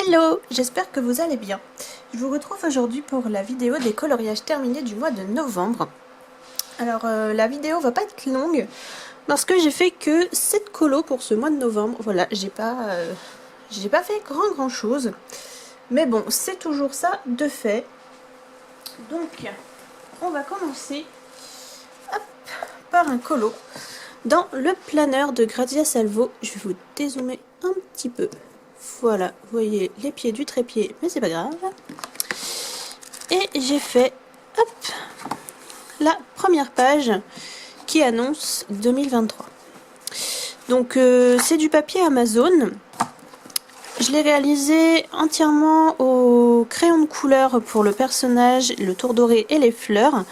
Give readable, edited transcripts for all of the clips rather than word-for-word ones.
Hello, j'espère que vous allez bien. Je vous retrouve aujourd'hui pour la vidéo des coloriages terminés du mois de novembre. Alors la vidéo va pas être longue parce que j'ai fait que 7 colos pour ce mois de novembre. Voilà, j'ai pas fait grand chose. Mais bon, c'est toujours ça de fait. Donc on va commencer par un colo dans le planeur de Grazia Salvo. Je vais vous dézoomer un petit peu. Voilà, vous voyez les pieds du trépied, mais c'est pas grave. Et j'ai fait la première page qui annonce 2023. Donc c'est du papier Amazon. Je l'ai réalisé entièrement au crayon de couleur pour le personnage, le tour doré et les fleurs.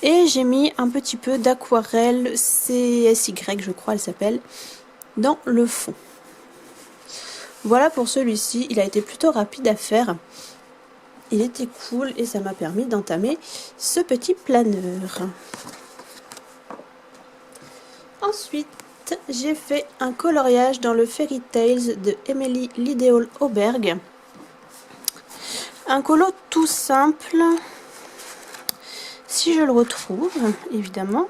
Et j'ai mis un petit peu d'aquarelle CSY, je crois elle s'appelle, dans le fond. Voilà pour celui-ci, il a été plutôt rapide à faire. Il était cool et ça m'a permis d'entamer ce petit planeur. Ensuite, j'ai fait un coloriage dans le Fairy Tales de Emily Liddell Auberg. Un colo tout simple, si je le retrouve, évidemment.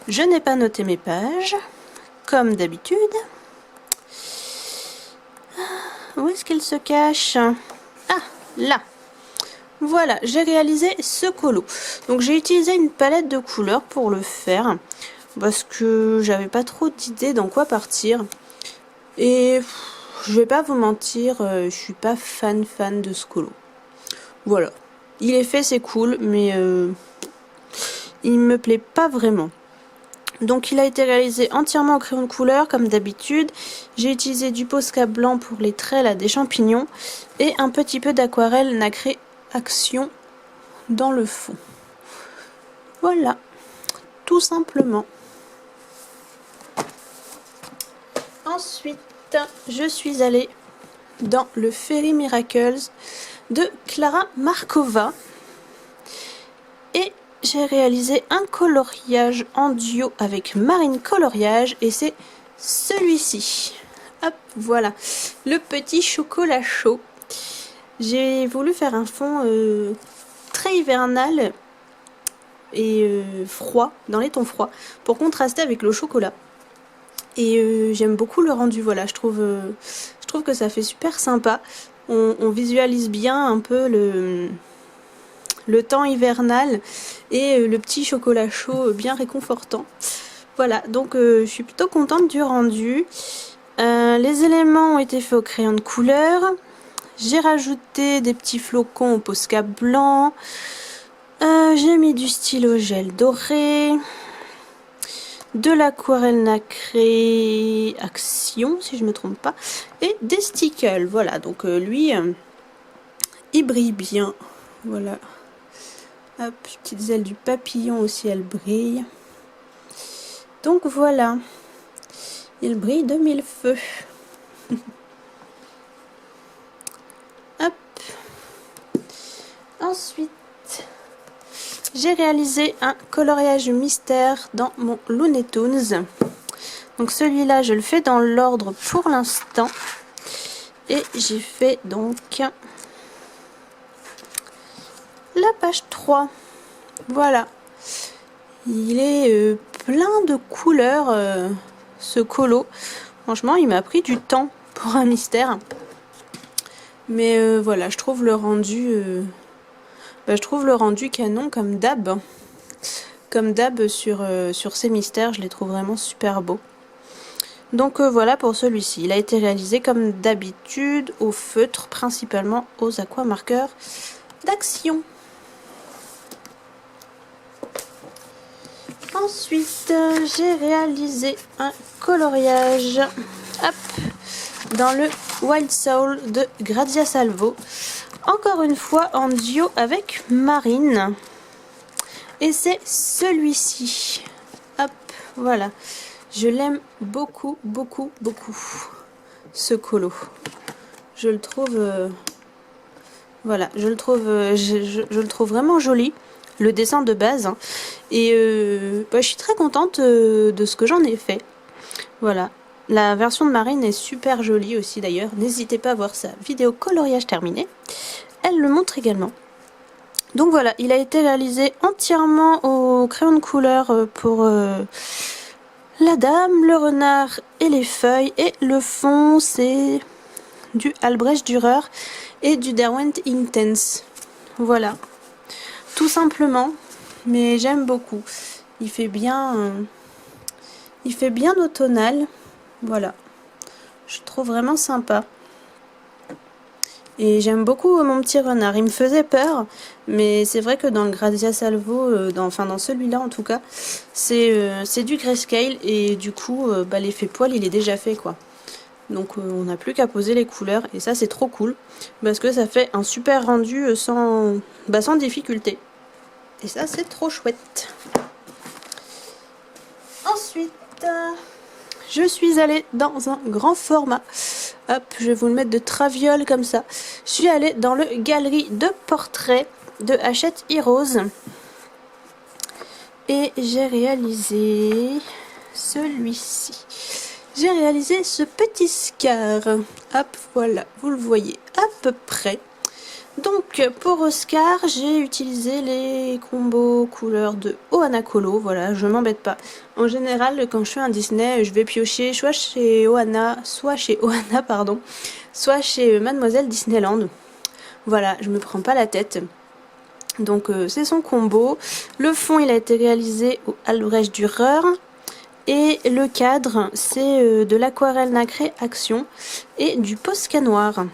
Je n'ai pas noté mes pages, comme d'habitude. Où est-ce qu'il se cache? Ah, là. Voilà, j'ai réalisé ce colo. Donc j'ai utilisé une palette de couleurs pour le faire. Parce que j'avais pas trop d'idées dans quoi partir. Et je vais pas vous mentir, je suis pas fan de ce colo. Voilà. Il est fait, c'est cool, mais il me plaît pas vraiment. Donc il a été réalisé entièrement au crayon de couleur comme d'habitude. J'ai utilisé du Posca blanc pour les traits là, des champignons et un petit peu d'aquarelle nacré action dans le fond. Voilà, tout simplement. Ensuite, je suis allée dans le Fairy Miracles de Clara Markova. Et j'ai réalisé un coloriage en duo avec Marine Coloriage et c'est celui-ci. Hop, voilà, le petit chocolat chaud. J'ai voulu faire un fond très hivernal et froid, dans les tons froids, pour contraster avec le chocolat. Et j'aime beaucoup le rendu, voilà, je trouve que ça fait super sympa. On visualise bien un peu le temps hivernal et le petit chocolat chaud bien réconfortant. Voilà, donc je suis plutôt contente du rendu. Les éléments ont été faits au crayon de couleur. J'ai rajouté des petits flocons au Posca blanc. J'ai mis du stylo gel doré. De l'aquarelle nacrée action, si je ne me trompe pas. Et des stickers. Voilà, donc lui, il brille bien. Voilà. Hop, petites ailes du papillon aussi, elles brillent. Donc voilà, il brille de mille feux. Hop. Ensuite, j'ai réalisé un coloriage mystère dans mon Looney Tunes. Donc celui-là, je le fais dans l'ordre pour l'instant. Et j'ai fait donc la page 3. Voilà. Il est plein de couleurs, ce colo. Franchement, il m'a pris du temps pour un mystère. Mais voilà, je trouve le rendu canon comme d'hab. Comme d'hab sur ces mystères, je les trouve vraiment super beaux. Donc voilà pour celui-ci. Il a été réalisé comme d'habitude au feutre, principalement aux aquamarqueurs d'action. Ensuite, j'ai réalisé un coloriage dans le Wild Soul de Grazia Salvo. Encore une fois en duo avec Marine. Et c'est celui-ci. Hop, voilà. Je l'aime beaucoup. Ce colo. Je le trouve... voilà, je le trouve vraiment joli. Le dessin de base. Hein. Et je suis très contente de ce que j'en ai fait. Voilà. La version de Marine est super jolie aussi d'ailleurs. N'hésitez pas à voir sa vidéo coloriage terminée. Elle le montre également. Donc voilà, il a été réalisé entièrement au crayon de couleur pour la dame, le renard et les feuilles. Et le fond, c'est du Albrecht Dürer et du Derwent Intense. Voilà, tout simplement, mais j'aime beaucoup. Il fait bien automnal. Voilà, je trouve vraiment sympa. Et j'aime beaucoup mon petit renard. Il me faisait peur, mais c'est vrai que dans le Grazia Salvo, dans celui-là en tout cas, c'est du grayscale et du coup, l'effet poil il est déjà fait quoi. Donc on n'a plus qu'à poser les couleurs et ça c'est trop cool parce que ça fait un super rendu sans difficulté. Et ça c'est trop chouette. Ensuite, je suis allée dans un grand format. Hop, je vais vous le mettre de traviole comme ça. Je suis allée dans le galerie de portraits de Hachette Heroes. Et j'ai réalisé celui-ci. J'ai réalisé ce petit Scar. Hop, voilà, vous le voyez à peu près. Donc pour Oscar, j'ai utilisé les combos couleurs de Ohana Colo. Voilà, je m'embête pas. En général, quand je fais un Disney, je vais piocher soit chez Ohana, soit chez Mademoiselle Disneyland. Voilà, je me prends pas la tête. Donc c'est son combo. Le fond, il a été réalisé au Albrecht Dürer. Et le cadre, c'est de l'aquarelle nacrée Action et du Posca noir.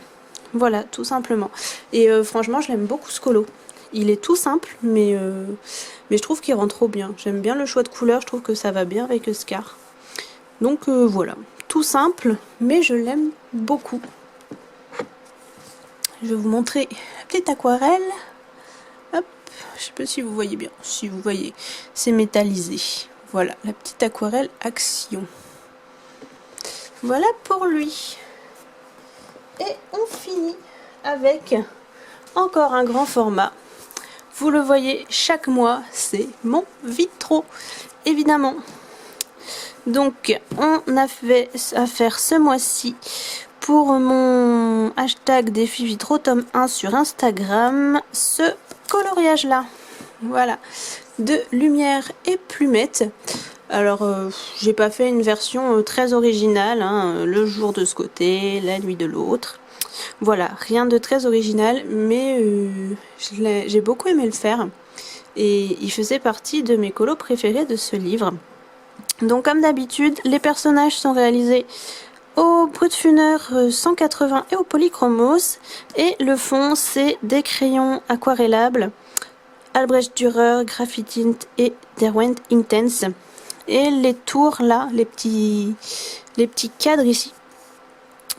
Voilà, tout simplement. Et franchement, je l'aime beaucoup ce colo. Il est tout simple, mais je trouve qu'il rend trop bien. J'aime bien le choix de couleurs, je trouve que ça va bien avec Scar. Donc voilà, tout simple, mais je l'aime beaucoup. Je vais vous montrer la petite aquarelle. Hop, je sais pas si vous voyez bien. Si vous voyez, c'est métallisé. Voilà, la petite aquarelle Action. Voilà pour lui. Et on finit avec encore un grand format. Vous le voyez, chaque mois, c'est mon vitro, évidemment. Donc, on a fait affaire ce mois-ci pour mon hashtag défi vitro tome 1 sur Instagram, ce coloriage-là. Voilà, de lumière et plumettes. Alors, j'ai pas fait une version très originale, hein, le jour de ce côté, la nuit de l'autre. Voilà, rien de très original, mais j'ai beaucoup aimé le faire. Et il faisait partie de mes colos préférés de ce livre. Donc, comme d'habitude, les personnages sont réalisés au Brutfuner 180 et au Polychromos. Et le fond, c'est des crayons aquarellables Albrecht Dürer, Graphitint et Derwent Intense. Et les tours là, les petits cadres ici,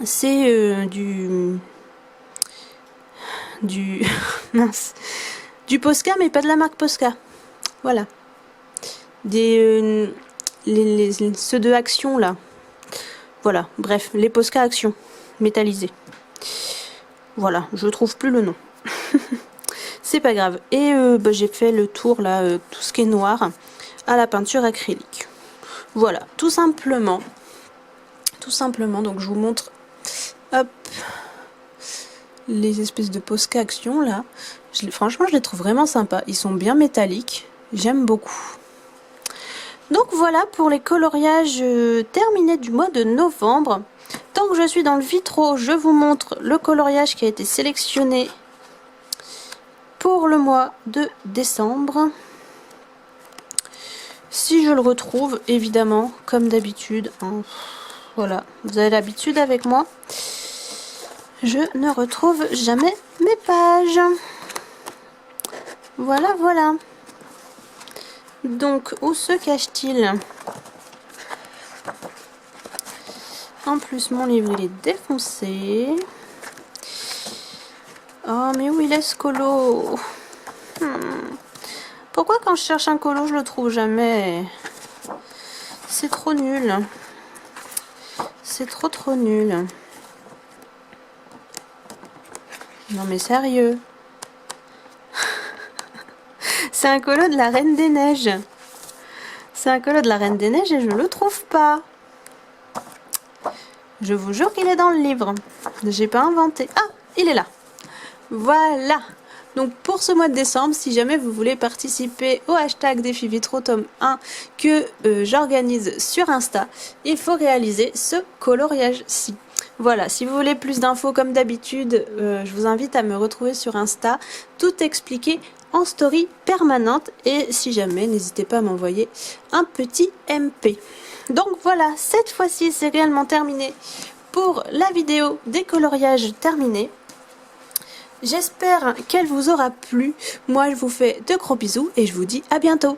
c'est du mince, du Posca, mais pas de la marque Posca. Voilà, ceux de Action là. Voilà, bref, les Posca Action métallisés. Voilà, je trouve plus le nom. C'est pas grave. Et j'ai fait le tour là, tout ce qui est noir, à la peinture acrylique. Voilà, tout simplement. Tout simplement, donc je vous montre, hop, les espèces de Posca Action là. Franchement, je les trouve vraiment sympas. Ils sont bien métalliques. J'aime beaucoup. Donc voilà pour les coloriages terminés du mois de novembre. Tant que je suis dans le vitro, je vous montre le coloriage qui a été sélectionné pour le mois de décembre. Si je le retrouve, évidemment, comme d'habitude, hein, voilà, vous avez l'habitude avec moi, je ne retrouve jamais mes pages. Voilà, voilà. Donc, où se cache-t-il? En plus, mon livre, il est défoncé. Oh, mais où il est ce colo? Pourquoi quand je cherche un colo, je le trouve jamais? C'est trop nul. C'est trop nul. Non mais sérieux. C'est un colo de la Reine des Neiges. C'est un colo de la Reine des Neiges et je ne le trouve pas. Je vous jure qu'il est dans le livre. J'ai pas inventé. Ah, il est là. Voilà. Donc pour ce mois de décembre, si jamais vous voulez participer au hashtag Défi Vitro tome 1 que j'organise sur Insta, il faut réaliser ce coloriage-ci. Voilà, si vous voulez plus d'infos comme d'habitude, je vous invite à me retrouver sur Insta, tout expliqué en story permanente et si jamais, n'hésitez pas à m'envoyer un petit MP. Donc voilà, cette fois-ci c'est réellement terminé pour la vidéo des coloriages terminés. J'espère qu'elle vous aura plu. Moi, je vous fais de gros bisous et je vous dis à bientôt.